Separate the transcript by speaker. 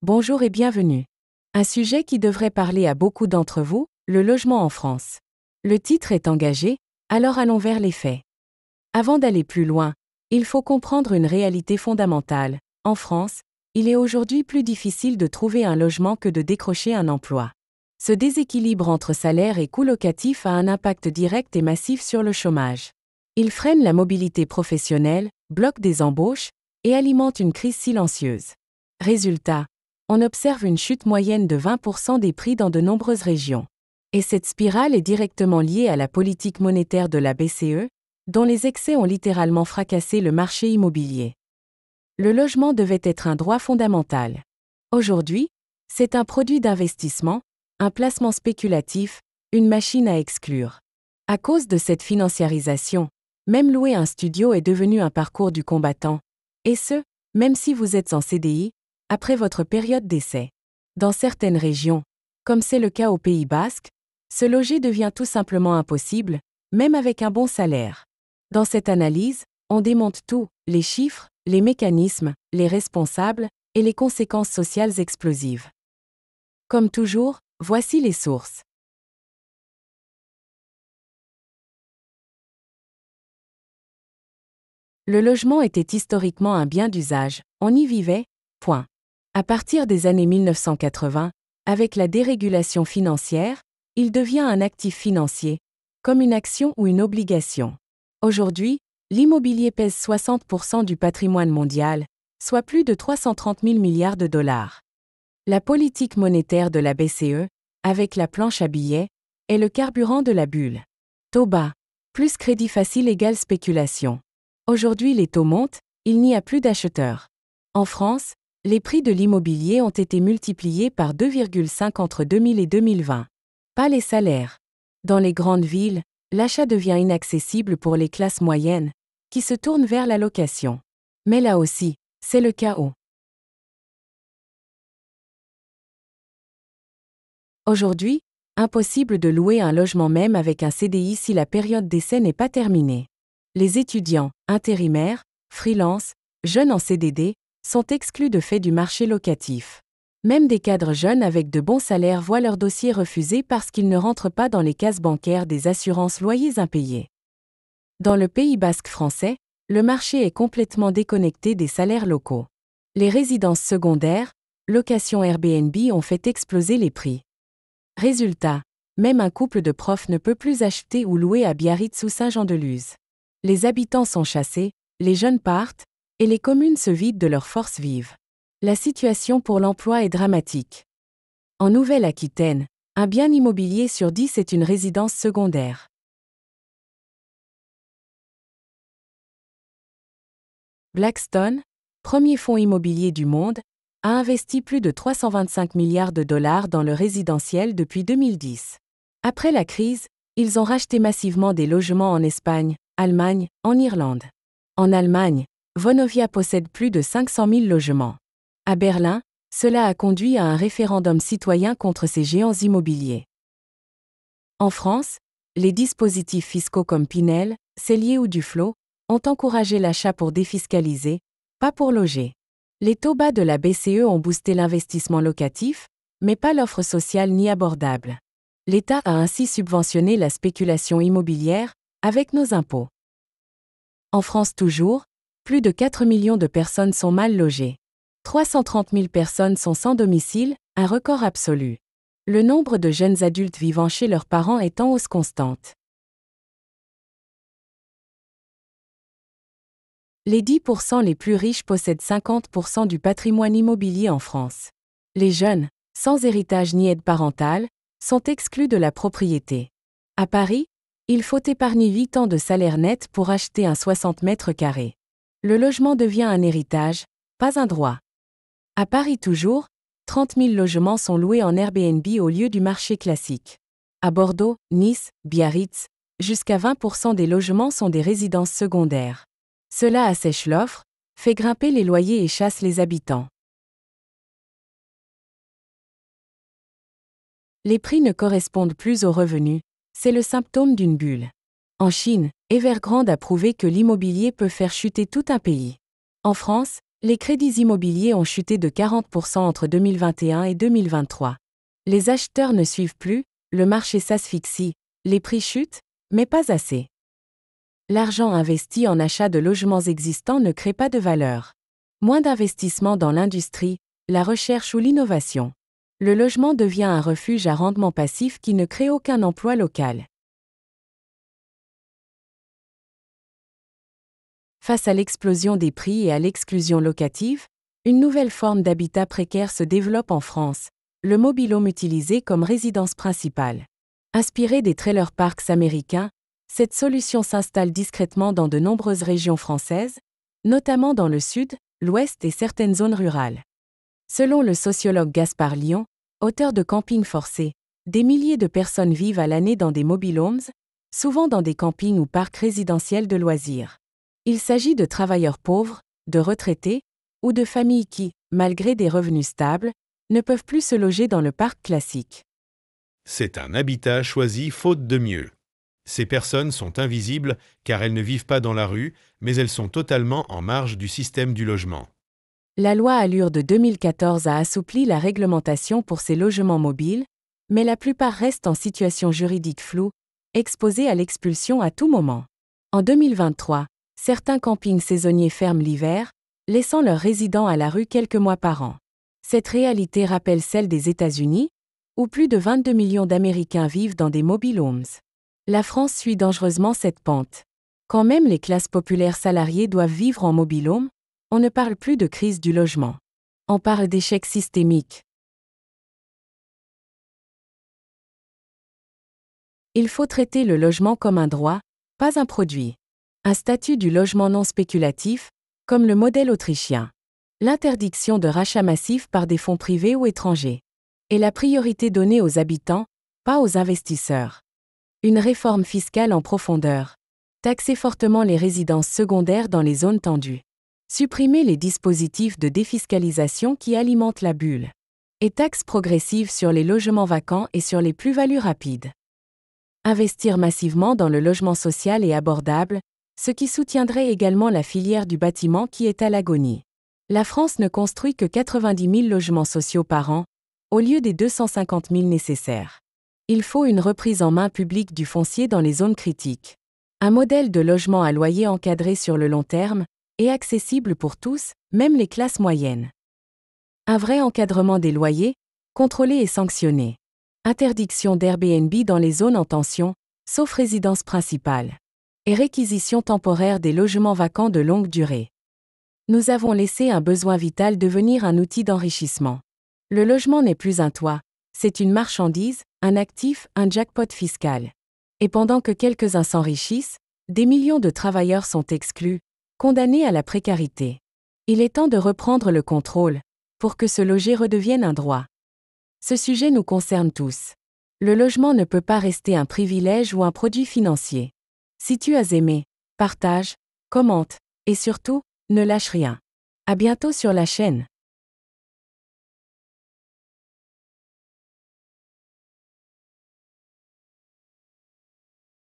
Speaker 1: Bonjour et bienvenue. Un sujet qui devrait parler à beaucoup d'entre vous, le logement en France. Le titre est engagé, alors allons vers les faits. Avant d'aller plus loin, il faut comprendre une réalité fondamentale. En France, il est aujourd'hui plus difficile de trouver un logement que de décrocher un emploi. Ce déséquilibre entre salaire et coût locatif a un impact direct et massif sur le chômage. Il freine la mobilité professionnelle, bloque des embauches et alimente une crise silencieuse. Résultat, on observe une chute moyenne de 20% des prix dans de nombreuses régions. Et cette spirale est directement liée à la politique monétaire de la BCE, dont les excès ont littéralement fracassé le marché immobilier. Le logement devait être un droit fondamental. Aujourd'hui, c'est un produit d'investissement, un placement spéculatif, une machine à exclure. À cause de cette financiarisation, même louer un studio est devenu un parcours du combattant, et ce, même si vous êtes en CDI, après votre période d'essai. Dans certaines régions, comme c'est le cas au Pays Basque, se loger devient tout simplement impossible, même avec un bon salaire. Dans cette analyse, on démonte tout, les chiffres, les mécanismes, les responsables et les conséquences sociales explosives. Comme toujours, voici les sources. Le logement était historiquement un bien d'usage, on y vivait, point. À partir des années 1980, avec la dérégulation financière, il devient un actif financier, comme une action ou une obligation. Aujourd'hui, l'immobilier pèse 60% du patrimoine mondial, soit plus de 330 000 milliards de dollars. La politique monétaire de la BCE, avec la planche à billets, est le carburant de la bulle. Taux bas, plus crédit facile égale spéculation. Aujourd'hui les taux montent, il n'y a plus d'acheteurs. En France, les prix de l'immobilier ont été multipliés par 2,5 entre 2000 et 2020. Pas les salaires. Dans les grandes villes, l'achat devient inaccessible pour les classes moyennes, qui se tournent vers la location. Mais là aussi, c'est le chaos. Aujourd'hui, impossible de louer un logement même avec un CDI si la période d'essai n'est pas terminée. Les étudiants, intérimaires, freelance, jeunes en CDD, sont exclus de fait du marché locatif. Même des cadres jeunes avec de bons salaires voient leur dossier refusé parce qu'ils ne rentrent pas dans les cases bancaires des assurances loyers impayés. Dans le Pays basque français, le marché est complètement déconnecté des salaires locaux. Les résidences secondaires, location Airbnb ont fait exploser les prix. Résultat, même un couple de profs ne peut plus acheter ou louer à Biarritz ou Saint-Jean-de-Luz. Les habitants sont chassés, les jeunes partent, et les communes se vident de leurs forces vives. La situation pour l'emploi est dramatique. En Nouvelle-Aquitaine, un bien immobilier sur 10 est une résidence secondaire. Blackstone, premier fonds immobilier du monde, a investi plus de 325 milliards de dollars dans le résidentiel depuis 2010. Après la crise, ils ont racheté massivement des logements en Espagne, Allemagne, en Irlande. En Allemagne, Vonovia possède plus de 500 000 logements. À Berlin, cela a conduit à un référendum citoyen contre ces géants immobiliers. En France, les dispositifs fiscaux comme Pinel, Cellier ou Duflot ont encouragé l'achat pour défiscaliser, pas pour loger. Les taux bas de la BCE ont boosté l'investissement locatif, mais pas l'offre sociale ni abordable. L'État a ainsi subventionné la spéculation immobilière, avec nos impôts. En France toujours, plus de 4 millions de personnes sont mal logées. 330 000 personnes sont sans domicile, un record absolu. Le nombre de jeunes adultes vivant chez leurs parents est en hausse constante. Les 10% les plus riches possèdent 50% du patrimoine immobilier en France. Les jeunes, sans héritage ni aide parentale, sont exclus de la propriété. À Paris, il faut épargner 8 ans de salaire net pour acheter un 60 mètres carrés. Le logement devient un héritage, pas un droit. À Paris toujours, 30 000 logements sont loués en Airbnb au lieu du marché classique. À Bordeaux, Nice, Biarritz, jusqu'à 20% des logements sont des résidences secondaires. Cela assèche l'offre, fait grimper les loyers et chasse les habitants. Les prix ne correspondent plus aux revenus, c'est le symptôme d'une bulle. En Chine, Evergrande a prouvé que l'immobilier peut faire chuter tout un pays. En France, Les crédits immobiliers ont chuté de 40% entre 2021 et 2023. Les acheteurs ne suivent plus, le marché s'asphyxie, les prix chutent, mais pas assez. L'argent investi en achat de logements existants ne crée pas de valeur. Moins d'investissement dans l'industrie, la recherche ou l'innovation. Le logement devient un refuge à rendement passif qui ne crée aucun emploi local. Face à l'explosion des prix et à l'exclusion locative, une nouvelle forme d'habitat précaire se développe en France, le mobil-home utilisé comme résidence principale. Inspirée des trailer parks américains, cette solution s'installe discrètement dans de nombreuses régions françaises, notamment dans le sud, l'ouest et certaines zones rurales. Selon le sociologue Gaspard Lyon, auteur de Camping forcé, des milliers de personnes vivent à l'année dans des mobile homes, souvent dans des campings ou parcs résidentiels de loisirs. Il s'agit de travailleurs pauvres, de retraités, ou de familles qui, malgré des revenus stables, ne peuvent plus se loger dans le parc classique.
Speaker 2: C'est un habitat choisi faute de mieux. Ces personnes sont invisibles car elles ne vivent pas dans la rue, mais elles sont totalement en marge du système du logement.
Speaker 1: La loi Allure de 2014 a assoupli la réglementation pour ces logements mobiles, mais la plupart restent en situation juridique floue, exposés à l'expulsion à tout moment. En 2023, certains campings saisonniers ferment l'hiver, laissant leurs résidents à la rue quelques mois par an. Cette réalité rappelle celle des États-Unis, où plus de 22 millions d'Américains vivent dans des mobile homes. La France suit dangereusement cette pente. Quand même les classes populaires salariées doivent vivre en mobile home, on ne parle plus de crise du logement. On parle d'échec systémique. Il faut traiter le logement comme un droit, pas un produit. Un statut du logement non spéculatif, comme le modèle autrichien. L'interdiction de rachat massif par des fonds privés ou étrangers. Et la priorité donnée aux habitants, pas aux investisseurs. Une réforme fiscale en profondeur. Taxer fortement les résidences secondaires dans les zones tendues. Supprimer les dispositifs de défiscalisation qui alimentent la bulle. Et taxes progressives sur les logements vacants et sur les plus-values rapides. Investir massivement dans le logement social et abordable, ce qui soutiendrait également la filière du bâtiment qui est à l'agonie. La France ne construit que 90 000 logements sociaux par an, au lieu des 250 000 nécessaires. Il faut une reprise en main publique du foncier dans les zones critiques. Un modèle de logement à loyer encadré sur le long terme, et accessible pour tous, même les classes moyennes. Un vrai encadrement des loyers, contrôlé et sanctionné. Interdiction d'Airbnb dans les zones en tension, sauf résidence principale. Et réquisition temporaire des logements vacants de longue durée. Nous avons laissé un besoin vital devenir un outil d'enrichissement. Le logement n'est plus un toit, c'est une marchandise, un actif, un jackpot fiscal. Et pendant que quelques-uns s'enrichissent, des millions de travailleurs sont exclus, condamnés à la précarité. Il est temps de reprendre le contrôle, pour que se loger redevienne un droit. Ce sujet nous concerne tous. Le logement ne peut pas rester un privilège ou un produit financier. Si tu as aimé, partage, commente, et surtout, ne lâche rien. À bientôt sur la chaîne.